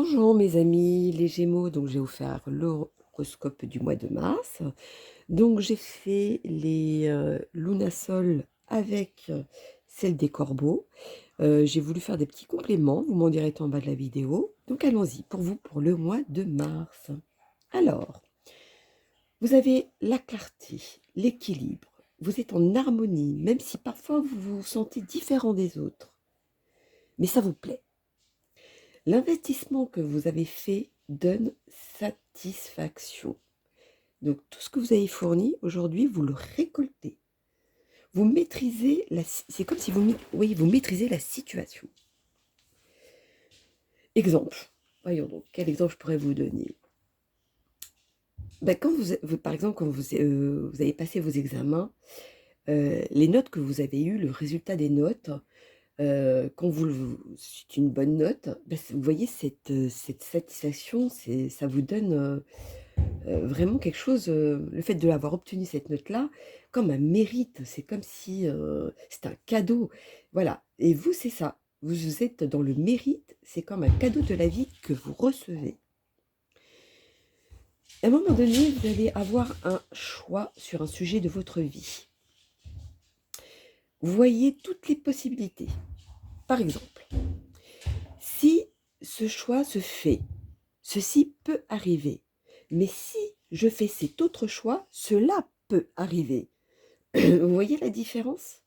Bonjour mes amis les Gémeaux, donc je vais vous faire l'horoscope du mois de mars. Donc j'ai fait les lunasol avec celle des Corbeaux. J'ai voulu faire des petits compléments, vous m'en direz tout en bas de la vidéo. Donc allons-y pour vous pour le mois de mars. Alors, vous avez la clarté, l'équilibre, vous êtes en harmonie, même si parfois vous vous sentez différent des autres. Mais ça vous plaît. L'investissement que vous avez fait donne satisfaction. Donc tout ce que vous avez fourni aujourd'hui, vous le récoltez. Vous maîtrisez c'est comme si vous maîtrisez la situation. Exemple. Voyons donc, quel exemple je pourrais vous donner? Ben, quand par exemple, quand vous avez passé vos examens, les notes que vous avez eues, le résultat des notes, quand c'est une bonne note, ben, vous voyez cette satisfaction, ça vous donne vraiment quelque chose, le fait de l'avoir obtenu cette note-là, comme un mérite, c'est comme si c'était un cadeau. Voilà, et vous, c'est ça. Vous êtes dans le mérite, c'est comme un cadeau de la vie que vous recevez. À un moment donné, vous allez avoir un choix sur un sujet de votre vie. Vous voyez toutes les possibilités. Par exemple, si ce choix se fait, ceci peut arriver. Mais si je fais cet autre choix, cela peut arriver. Vous voyez la différence?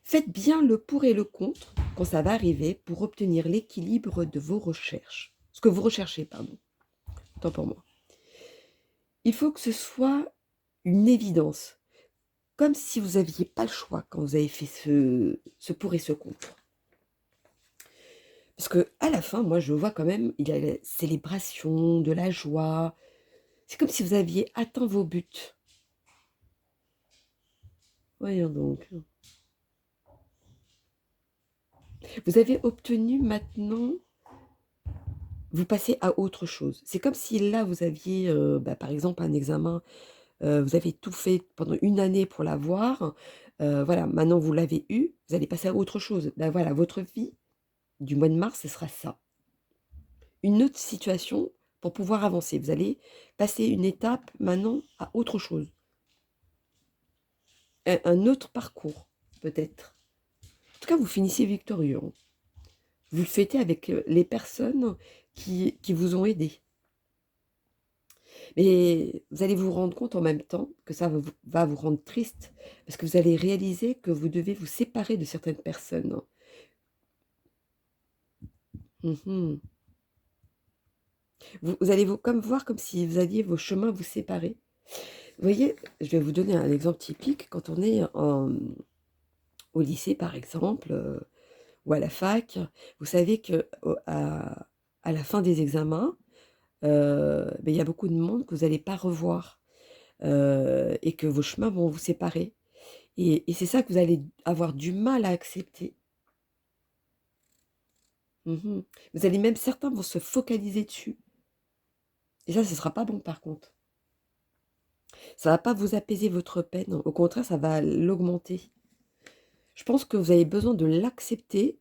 Faites bien le pour et le contre quand ça va arriver pour obtenir l'équilibre de vos recherches. Ce que vous recherchez, pardon. Tant pour moi. Il faut que ce soit une évidence. Comme si vous n'aviez pas le choix quand vous avez fait ce pour et ce contre. Parce que à la fin, moi, je vois quand même, il y a la célébration, de la joie. C'est comme si vous aviez atteint vos buts. Voyons donc. Vous avez obtenu maintenant, vous passez à autre chose. C'est comme si là, vous aviez, par exemple, un examen, vous avez tout fait pendant une année pour l'avoir. Voilà, maintenant vous l'avez eu, vous allez passer à autre chose. Ben voilà, votre vie du mois de mars, ce sera ça. Une autre situation pour pouvoir avancer. Vous allez passer une étape maintenant à autre chose. Un autre parcours, peut-être. En tout cas, vous finissez victorieux, hein. Vous le fêtez avec les personnes qui vous ont aidé. Mais vous allez vous rendre compte en même temps que ça va vous rendre triste, parce que vous allez réaliser que vous devez vous séparer de certaines personnes. Mhm. Vous allez comme voir comme si vous alliez vos chemins vous séparer. Vous voyez, je vais vous donner un exemple typique. Quand on est au lycée, par exemple, ou à la fac, vous savez que à la fin des examens, il y a beaucoup de monde que vous n'allez pas revoir, et que vos chemins vont vous séparer. Et c'est ça que vous allez avoir du mal à accepter. Mhm. Vous allez même, certains vont se focaliser dessus. Et ça, ce ne sera pas bon par contre. Ça ne va pas vous apaiser votre peine. Au contraire, ça va l'augmenter. Je pense que vous avez besoin de l'accepter,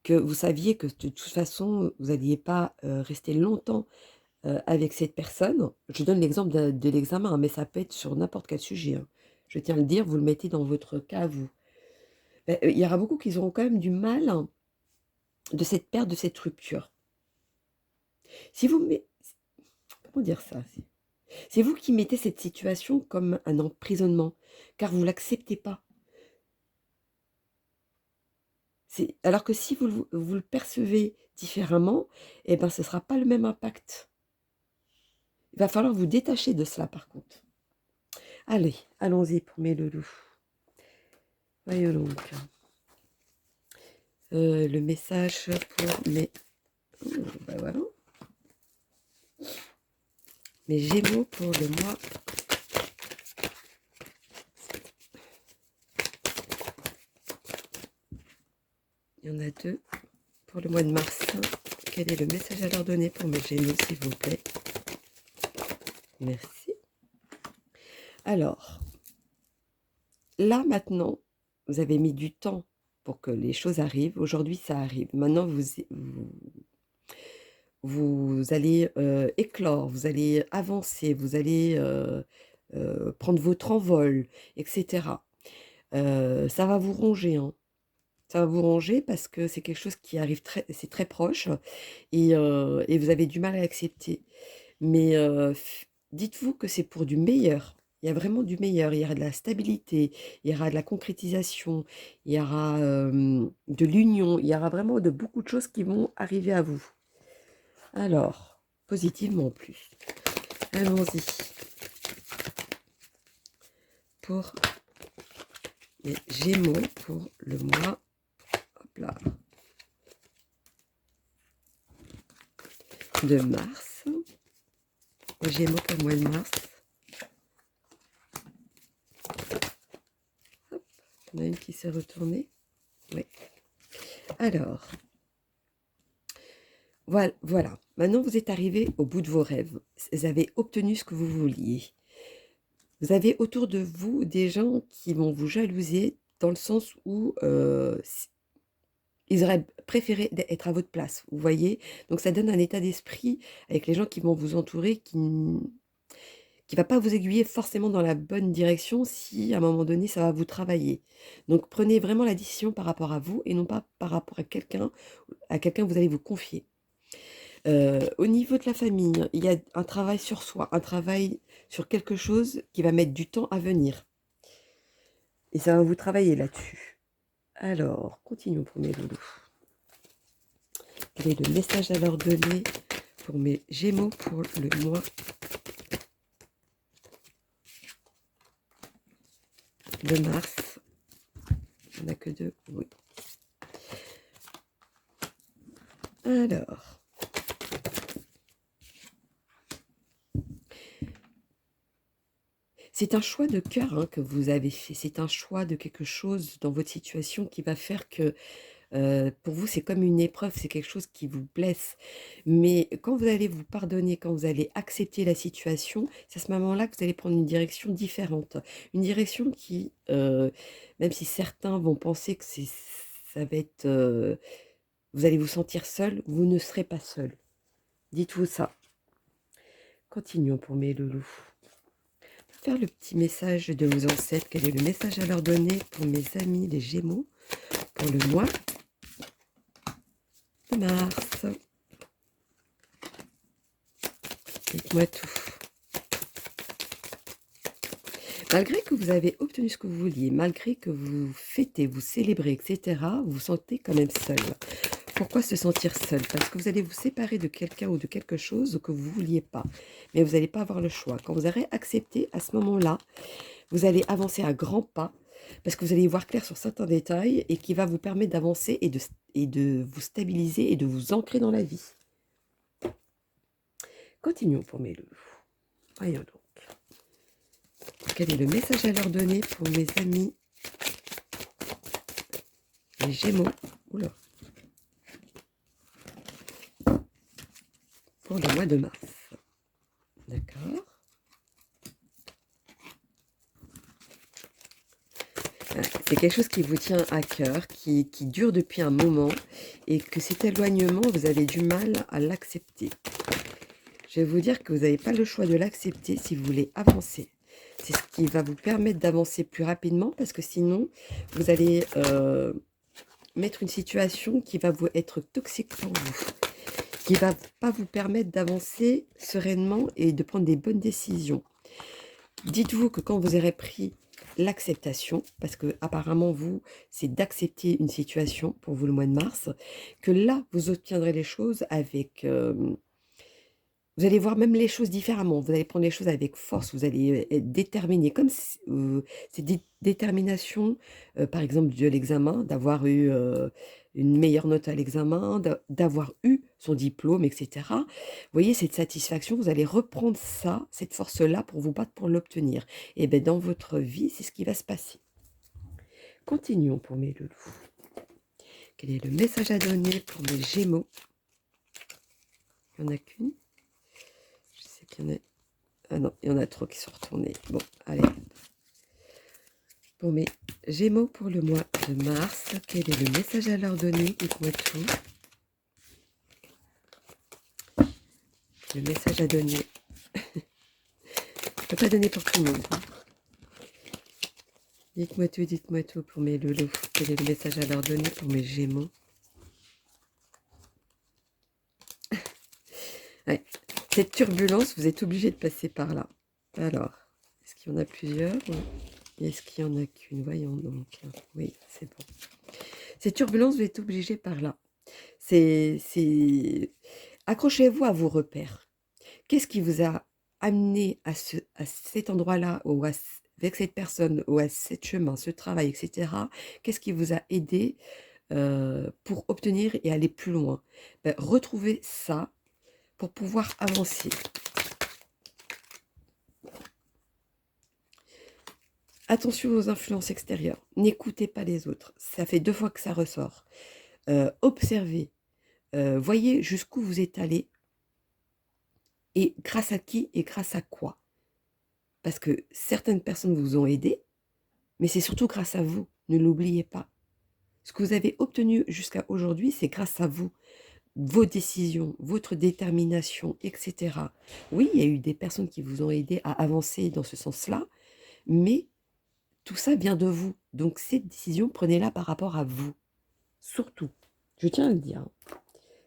que vous saviez que de toute façon, vous n'alliez pas rester longtemps avec cette personne. Je donne l'exemple de l'examen, hein, mais ça peut être sur n'importe quel sujet, hein. Je tiens à le dire, vous le mettez dans votre cas, vous. Il y aura beaucoup qui auront quand même du mal, hein, de cette perte, de cette rupture. Si vous mettez, comment dire ça? C'est vous qui mettez cette situation comme un emprisonnement, car vous ne l'acceptez pas. Alors que si vous le percevez différemment, eh ben, ce ne sera pas le même impact. Il va falloir vous détacher de cela, par contre. Allez, allons-y pour mes loulous. Voyons donc. Le message pour mes... ben voilà. Mes Gémeaux pour le mois. Il y en a deux. Pour le mois de mars, quel est le message à leur donner pour mes Gémeaux, s'il vous plaît? Merci. Alors, là maintenant, vous avez mis du temps pour que les choses arrivent. Aujourd'hui, ça arrive. Maintenant, vous allez éclore, vous allez avancer, vous allez prendre votre envol, etc. Ça va vous ronger, hein. Ça va vous ronger parce que c'est quelque chose qui arrive c'est très proche et vous avez du mal à l'accepter. Mais dites-vous que c'est pour du meilleur. Il y a vraiment du meilleur. Il y aura de la stabilité, il y aura de la concrétisation, il y aura de l'union, il y aura vraiment de beaucoup de choses qui vont arriver à vous. Alors, positivement en plus. Allons-y. Pour les Gémeaux, pour le mois. Hop là. De mars. Les Gémeaux pour le mois de mars. Hop, il y en a une qui s'est retournée. Oui. Alors, voilà. Maintenant, vous êtes arrivé au bout de vos rêves. Vous avez obtenu ce que vous vouliez. Vous avez autour de vous des gens qui vont vous jalouser dans le sens où ils auraient préféré être à votre place, vous voyez? Donc ça donne un état d'esprit avec les gens qui vont vous entourer qui va pas vous aiguiller forcément dans la bonne direction si à un moment donné ça va vous travailler. Donc prenez vraiment la décision par rapport à vous et non pas par rapport à quelqu'un que vous allez vous confier. Au niveau de la famille, il y a un travail sur soi, un travail sur quelque chose qui va mettre du temps à venir. Et ça va vous travailler là-dessus. Alors, continuons pour mes loulous. Quel est le message à leur donner pour mes Gémeaux pour le mois de mars? Il n'y en a que 2, oui. Alors, c'est un choix de cœur hein, que vous avez fait. C'est un choix de quelque chose dans votre situation qui va faire que pour vous, c'est comme une épreuve, c'est quelque chose qui vous blesse. Mais quand vous allez vous pardonner, quand vous allez accepter la situation, c'est à ce moment-là que vous allez prendre une direction différente. Une direction qui, même si certains vont penser que ça va être... vous allez vous sentir seul, vous ne serez pas seul. Dites-vous ça. Continuons pour mes loulous. Faire le petit message de vos ancêtres. Quel est le message à leur donner pour mes amis les Gémeaux pour le mois de mars? Dites-moi tout. Malgré que vous avez obtenu ce que vous vouliez, malgré que vous fêtez, vous célébrez, etc., vous vous sentez quand même seul. Pourquoi se sentir seul? Parce que vous allez vous séparer de quelqu'un ou de quelque chose que vous ne vouliez pas. Mais vous n'allez pas avoir le choix. Quand vous aurez accepté, à ce moment-là, vous allez avancer à grands pas parce que vous allez y voir clair sur certains détails et qui va vous permettre d'avancer et de vous stabiliser et de vous ancrer dans la vie. Continuons pour mes loulous. Voyons donc. Quel est le message à leur donner pour mes amis les Gémeaux? Oula. Pour le mois de mars. D'accord. C'est quelque chose qui vous tient à cœur, qui dure depuis un moment et que cet éloignement, vous avez du mal à l'accepter. Je vais vous dire que vous n'avez pas le choix de l'accepter si vous voulez avancer. C'est ce qui va vous permettre d'avancer plus rapidement parce que sinon, vous allez mettre une situation qui va vous être toxique pour vous, qui ne va pas vous permettre d'avancer sereinement et de prendre des bonnes décisions. Dites-vous que quand vous aurez pris l'acceptation, parce que apparemment vous, c'est d'accepter une situation pour vous le mois de mars, que là, vous obtiendrez les choses avec... vous allez voir même les choses différemment, vous allez prendre les choses avec force, vous allez être déterminé, comme c'est détermination, par exemple, de l'examen, d'avoir eu une meilleure note à l'examen, d'avoir eu son diplôme, etc. Vous voyez, cette satisfaction, vous allez reprendre ça, cette force-là, pour vous battre pour l'obtenir. Et bien, dans votre vie, c'est ce qui va se passer. Continuons pour mes loulous. Quel est le message à donner pour mes Gémeaux? Il n'y en a qu'une. Je sais qu'il y en a... Ah non, il y en a trop qui sont retournés. Bon, allez. Pour mes Gémeaux pour le mois de mars, quel est le message à leur donner? Dites-moi tout. Le message à donner. Je peux pas donner pour tout le monde. Hein. Dites-moi tout pour mes loulous. Quel est le message à leur donner pour mes Gémeaux? Ouais. Cette turbulence, vous êtes obligé de passer par là. Alors, est-ce qu'il y en a plusieurs? Est-ce qu'il y en a qu'une? Voyons donc. Oui, c'est bon. Cette turbulence, vous êtes obligé par là. Accrochez-vous à vos repères. Qu'est-ce qui vous a amené à cet endroit-là, ou avec cette personne, ou à ce chemin, ce travail, etc. Qu'est-ce qui vous a aidé pour obtenir et aller plus loin? Retrouvez ça pour pouvoir avancer. Attention aux influences extérieures. N'écoutez pas les autres. Ça fait 2 fois que ça ressort. Observez. Voyez jusqu'où vous êtes allé. Et grâce à qui et grâce à quoi? Parce que certaines personnes vous ont aidé, mais c'est surtout grâce à vous. Ne l'oubliez pas. Ce que vous avez obtenu jusqu'à aujourd'hui, c'est grâce à vous. Vos décisions, votre détermination, etc. Oui, il y a eu des personnes qui vous ont aidé à avancer dans ce sens-là, mais tout ça vient de vous. Donc, cette décision, prenez-la par rapport à vous. Surtout. Je tiens à le dire.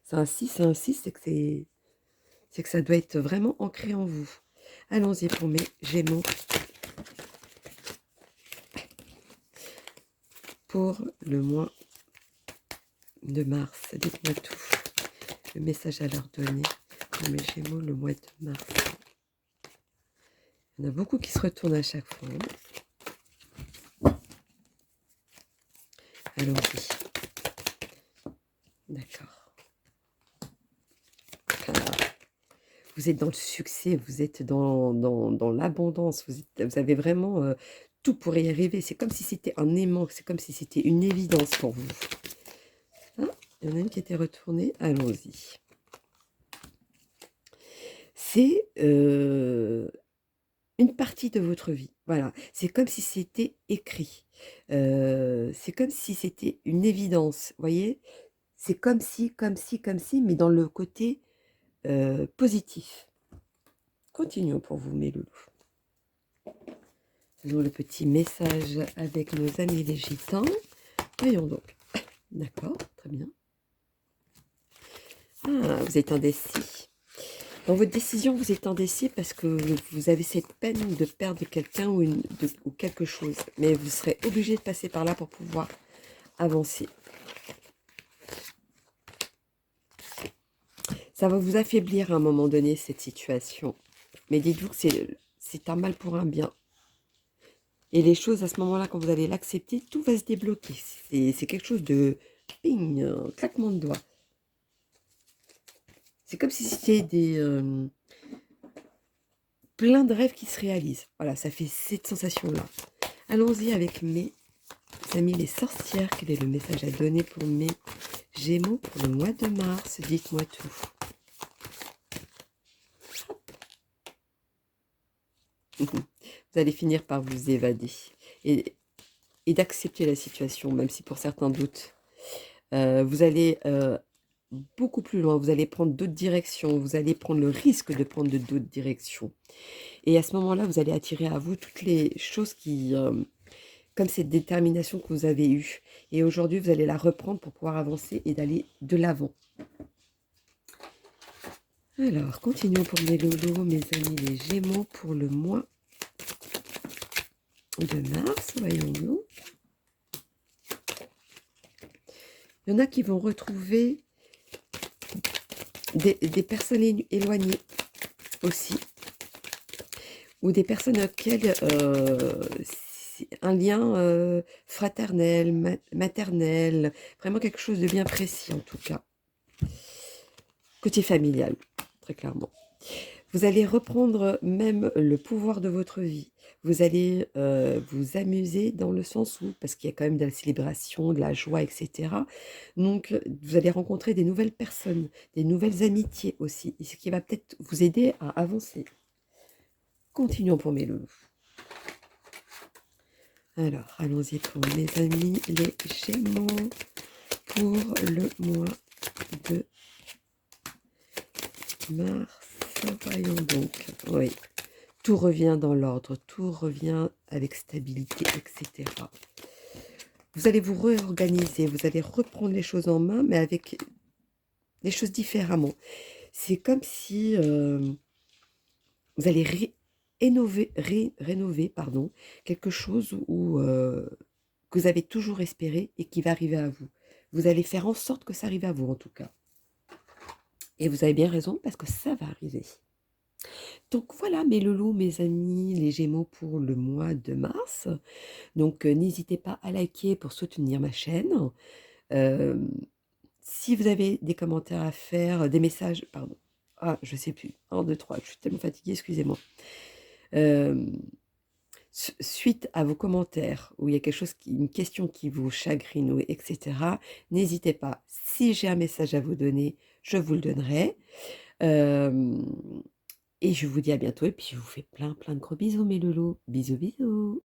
C'est un 6, c'est que ça doit être vraiment ancré en vous. Allons-y pour mes Gémeaux. Pour le mois de mars, dites-moi tout. Le message à leur donner pour mes Gémeaux le mois de mars. Il y en a beaucoup qui se retournent à chaque fois. Allons-y. D'accord. Vous êtes dans le succès, vous êtes dans l'abondance, vous avez vraiment tout pour y arriver. C'est comme si c'était un aimant, c'est comme si c'était une évidence pour vous. Hein, il y en a une qui était retournée, allons-y. C'est une partie de votre vie, voilà. C'est comme si c'était écrit. C'est comme si c'était une évidence, voyez? C'est comme si, mais dans le côté positif. Continuons pour vous, mes loulous. Faisons le petit message avec nos amis les gitans. Voyons donc. D'accord, très bien. Ah, vous êtes indécis. Dans votre décision, vous êtes indécis parce que vous avez cette peine de perdre quelqu'un ou quelque chose. Mais vous serez obligé de passer par là pour pouvoir avancer. Ça va vous affaiblir à un moment donné, cette situation. Mais dites-vous que c'est un mal pour un bien. Et les choses, à ce moment-là, quand vous allez l'accepter, tout va se débloquer. C'est quelque chose de ping, un claquement de doigts. C'est comme si c'était plein de rêves qui se réalisent. Voilà, ça fait cette sensation-là. Allons-y avec mes amis les sorcières. Quel est le message à donner pour mes Gémeaux pour le mois de mars? Dites-moi tout. Vous allez finir par vous évader et d'accepter la situation, même si pour certains doutes. Vous allez beaucoup plus loin, vous allez prendre d'autres directions, vous allez prendre le risque de prendre d'autres directions. Et à ce moment-là, vous allez attirer à vous toutes les choses qui, comme cette détermination que vous avez eue. Et aujourd'hui, vous allez la reprendre pour pouvoir avancer et d'aller de l'avant. Alors, continuons pour mes loulous, mes amis les Gémeaux, pour le mois de mars, voyons-nous. Il y en a qui vont retrouver des personnes éloignées aussi, ou des personnes auxquelles un lien fraternel, maternel, vraiment quelque chose de bien précis en tout cas. Côté familial, très clairement. Vous allez reprendre même le pouvoir de votre vie. Vous allez vous amuser dans le sens où, parce qu'il y a quand même de la célébration, de la joie, etc. Donc, vous allez rencontrer des nouvelles personnes, des nouvelles amitiés aussi, ce qui va peut-être vous aider à avancer. Continuons pour mes loulous. Alors, allons-y pour mes amis les Gémeaux pour le mois de mars. Voyons donc. Oui, tout revient dans l'ordre, tout revient avec stabilité, etc. Vous allez vous réorganiser, vous allez reprendre les choses en main, mais avec les choses différemment. C'est comme si vous allez rénover pardon, quelque chose que vous avez toujours espéré et qui va arriver à vous. Vous allez faire en sorte que ça arrive à vous, en tout cas. Et vous avez bien raison, parce que ça va arriver. Donc voilà mes loulous, mes amis, les Gémeaux pour le mois de mars. Donc n'hésitez pas à liker pour soutenir ma chaîne. Euh, Si vous avez des commentaires à faire, des messages, pardon. Ah, je sais plus. 1, 2, 3, je suis tellement fatiguée, excusez-moi. Euh, Suite à vos commentaires, où il y a quelque chose une question qui vous chagrine, ou etc., n'hésitez pas. Si j'ai un message à vous donner, je vous le donnerai. Euh, et je vous dis à bientôt, et puis je vous fais plein, plein de gros bisous, mes loulous. Bisous, bisous.